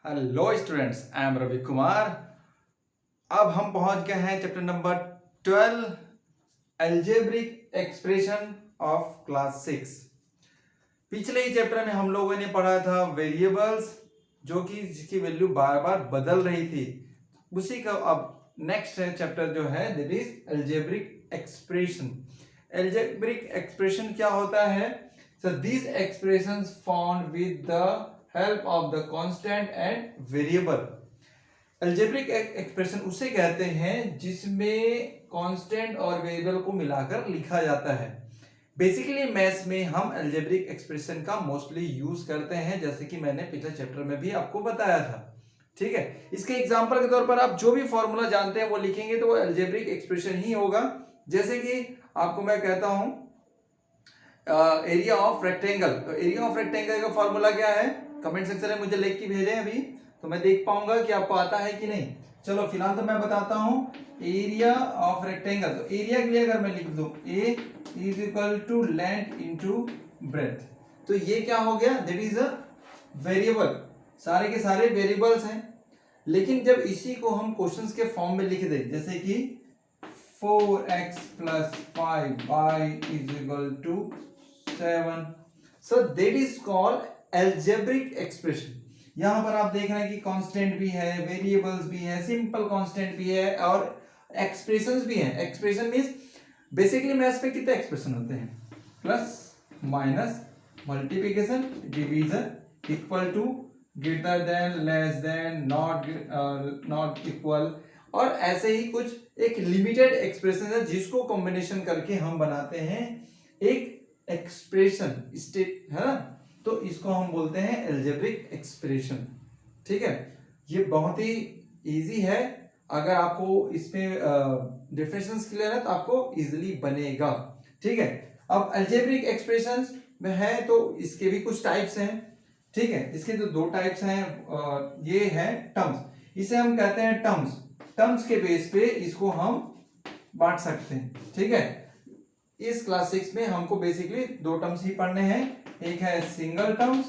Hello students, I am Ravi Kumar. अब हम पहुंच गए हैं chapter number 12 algebraic expression of class 6। पिछले ही चैप्टर में हम लोगों ने पढ़ा था वेरिएबल्स, जो कि जिसकी वैल्यू बार बार बदल रही थी। उसी का अब नेक्स्ट चैप्टर जो है that is algebraic expression. Algebraic expression क्या होता है? So these expressions found with the help of the constant and variable. Algebraic expression उसे कहते हैं जिसमें कांस्टेंट और वेरिएबल को मिलाकर लिखा जाता है। बेसिकली मैथ्स में हम अलजेब्रिक एक्सप्रेशन का मोस्टली यूज करते हैं, जैसे कि मैंने पिछले चैप्टर में भी आपको बताया था। ठीक है, इसके एग्जांपल के तौर पर आप जो भी फॉर्मूला जानते हैं वो लिखेंगे तो वो अलजेब्रिक एक्सप्रेशन ही होगा। जैसे कि आपको मैं कहता हूं एरिया ऑफ रेक्टेंगल, तो एरिया ऑफ रेक्टेंगल का फॉर्मूला क्या है? कमेंट सेक्शन में मुझे लिख के भेजें अभी, तो मैं देख पाऊंगा कि आपको आता है कि नहीं। चलो फिलहाल तो मैं बताता हूं एरिया ऑफ रेक्टेंगल। तो एरिया के लिए अगर मैं लिख दूं A is equal to length into breadth, तो ये क्या हो गया? That is a variable. सारे के सारे वेरिएबल्स हैं, लेकिन जब इसी को हम क्वेश्चंस के फॉर्म में लिख दें, जैसे कि 4x plus 5y is equal to 7, so that is called algebraic expression। यहां पर आप देख रहे हैं कि कांस्टेंट भी है, वेरिएबल्स भी है, सिंपल कांस्टेंट भी है और एक्सप्रेशंस भी हैं। एक्सप्रेशन मींस बेसिकली मैथ्स में कितने एक्सप्रेशन होते हैं? Plus, minus, multiplication, division, equal to, greater than, less than, not equal, और ऐसे ही कुछ एक लिमिटेड एक्सप्रेशन है जिसको कॉम्बिनेशन करके हम बनाते हैं एक एक्सप्रेशन स्टेट, है ना? तो इसको हम बोलते हैं अलजेब्रिक एक्सप्रेशन। ठीक है, ये बहुत ही इजी है। अगर आपको इसमें डेफिनेशंस क्लियर है तो आपको इजीली बनेगा। ठीक है, अब अलजेब्रिक एक्सप्रेशंस में है तो इसके भी कुछ टाइप्स हैं। ठीक है, इसके तो दो टाइप्स हैं। ये है टर्म्स, इसे हम कहते हैं टर्म्स। टर्म्स के बेस पे इसको हम बांट सकते हैं। ठीक है, इस क्लास 6 में हमको बेसिकली दो टर्म्स ही पढ़ने हैं। एक है सिंगल टर्म्स,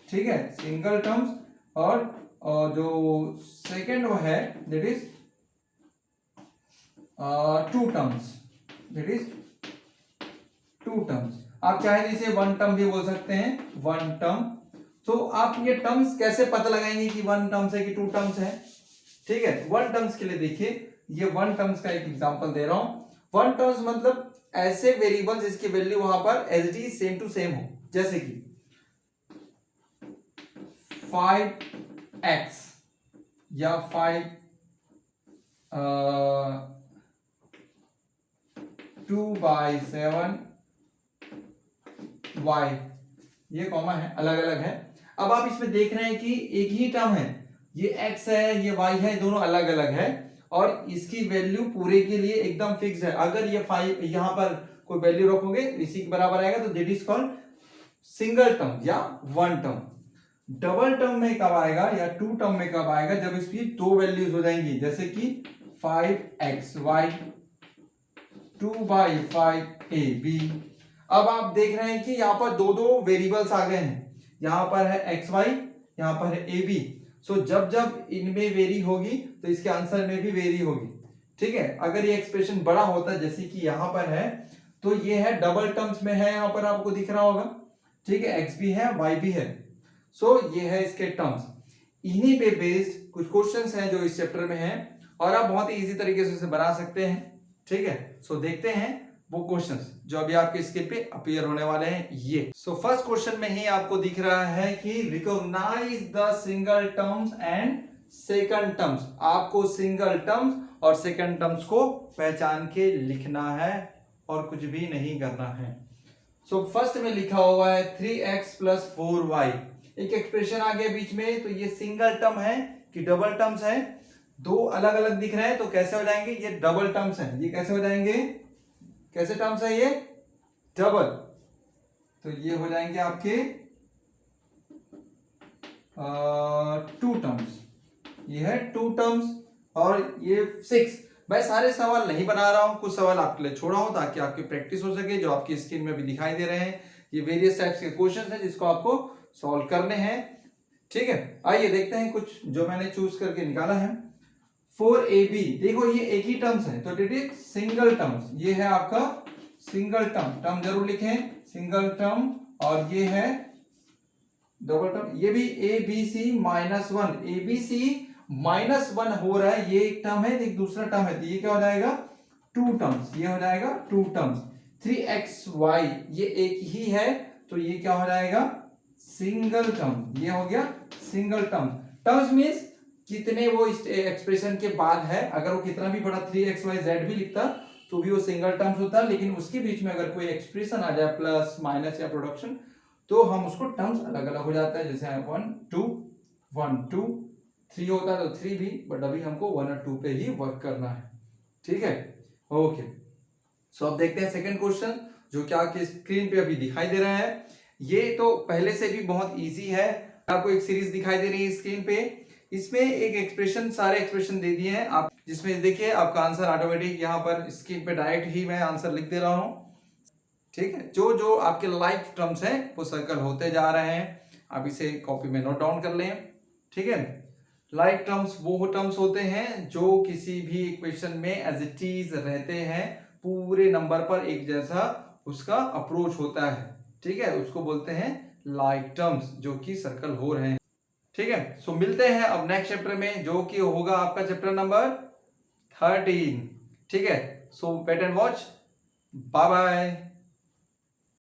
ठीक है, सिंगल टर्म्स, और जो सेकंड वो है that is two terms, that is two terms. आप चाहे तो इसे वन टर्म भी बोल सकते हैं, वन टर्म। तो आप ये टर्म्स कैसे पता लगाएंगे कि वन टर्म्स है कि टू टर्म्स है? ठीक है, वन टर्म्स के लिए देखिए, ये वन टर्म्स का एक एग्जांपल दे रहा हूं। वन टर्म्स मतलब ऐसे वेरिएबल जिसकी वैल्यू वहां पर as it is same to same हो, जैसे कि 5x या 2/7y, ये कॉमन है, अलग अलग है। अब आप इसमें देख रहे हैं कि एक ही टर्म है, ये x है, ये y है, दोनों अलग अलग है और इसकी वैल्यू पूरे के लिए एकदम फिक्स है। अगर ये 5 यहां पर कोई वैल्यू रखोगे इसी के बराबर आएगा, तो that is called single term या वन टर्म। डबल टर्म में कब आएगा या टू टर्म में कब आएगा? जब इसकी दो वैल्यूज हो जाएंगी, जैसे कि 5xy 2/5ab। अब आप देख रहे हैं कि यहां पर दो दो वेरिएबल्स आ गए हैं, यहां पर है xy, यहां पर है ab। सो जब जब इनमें वेरी होगी तो इसके आंसर में भी वेरी होगी। ठीक है, अगर ये एक्सप्रेशन बड़ा होता है जैसे कि यहां पर है, तो ये है डबल टर्म्स में है, यहां पर आपको दिख रहा होगा। ठीक है, x भी है, y भी है। सो ये है इसके टर्म्स। इन्हीं पे बेस्ड कुछ क्वेश्चंस हैं जो इस चैप्टर में हैं और आप बहुत ही इजी तरीके से उसे बना सकते हैं। ठीक है, सो देखते हैं वो क्वेश्चंस जो अभी आपके स्क्रीन पे अपीयर होने वाले हैं। ये सो फर्स्ट क्वेश्चन में ही आपको दिख रहा है कि recognise the single terms and second terms. आपको सिंगल टर्म्स और सेकंड टर्म्स को पहचान के लिखना है और कुछ भी नहीं करना है। सो फर्स्ट में लिखा हुआ है 3x plus 4y, एक एक्सप्रेशन आ गया बीच में, तो ये सिंगल टर्म है कि डबल टर्म्स है? दो अलग अलग दिख रहे हैं, तो कैसे हो जाएंगे? ये डबल टर्म्स हैं। ये कैसे हो जाएंगे? कैसे टर्म्स है ये? डबल। तो ये हो जाएंगे आपके टू टर्म्स। ये है टू टर्म्स और ये 6। मैं सारे सवाल नहीं बना रहा हूं, कुछ सवाल आपके लिए छोड़ा हूं ताकि आपकी प्रैक्टिस हो सके, जो आपकी स्क्रीन में भी दिखाई दे रहे हैं। ये वेरियस टाइप्स के क्वेश्चंस हैं जिसको आपको सॉल्व करने हैं। ठीक है, आइए देखते हैं कुछ जो मैंने चूज करके निकाला है। 4ab, देखो ये एक ही टर्म्स है तो इट इज सिंगल टर्म्स, ये है आपका सिंगल टर्म, टर्म जरूर लिखें सिंगल टर्म, और ये है डबल टर्म, ये भी A B C minus one, A B C minus one हो रहा है, ये एक टर्म है, एक दूसरा टर्म है, तो ये क्या हो जाएगा टू टर्म्स, ये हो जाएगा टू टर्म्स। 3xy ये एक ही है तो ये क्या हो जाएगा सिंगल टर्म, ये हो गया सिंगल टर्म। टर्म्स मींस कितने वो एक्सप्रेशन के बाद है, अगर वो कितना भी बड़ा 3xyz भी लिखता तो भी वो सिंगल टर्म्स होता, लेकिन उसके बीच में अगर कोई एक्सप्रेशन आ जाए प्लस माइनस या प्रोडक्शन तो हम उसको टर्म्स अलग अलग हो जाता है, जैसे 1 2 1 2 3 होता है तो 3 भी, बट अभी हमको 1 और 2 पे ही वर्क करना है, ठीक है। ओके, सो अब देखते हैं सेकंड क्वेश्चन जो क्या आपकी स्क्रीन पे अभी दिखाई दे रहा है। ये तो पहले से भी बहुत इजी है, आपको एक सीरीज दिखाई दे रही है स्क्रीन पे, इसमें एक एक्सप्रेशन, सारे एक्सप्रेशन दे दिए हैं आप, जिसमें देखिए आपका आंसर ऑटोमेटिक यहाँ पर स्क्रीन पे डायरेक्ट ही मैं आंसर लिख दे रहा हूँ, ठीक है। जो जो आपके लाइफ टर्म्स हैं वो सर्कल होते जा रहे हैं, आप इसे कॉपी में नोट डाउन कर लें, ठीक है। लाइफ टर्म्स वो टर्म्स होते हैं जो किसी भी इक्वेशन में एज इट इज रहते हैं, पूरे नंबर पर एक जैसा उसका अप्रोच होता है, ठीक है, उसको बोलते हैं लाइफ टर्म्स जो कि सर्कल हो रहे हैं, ठीक है। सो मिलते हैं अब नेक्स्ट चैप्टर में जो कि होगा आपका चैप्टर नंबर 13, ठीक है। So wait and watch, bye bye.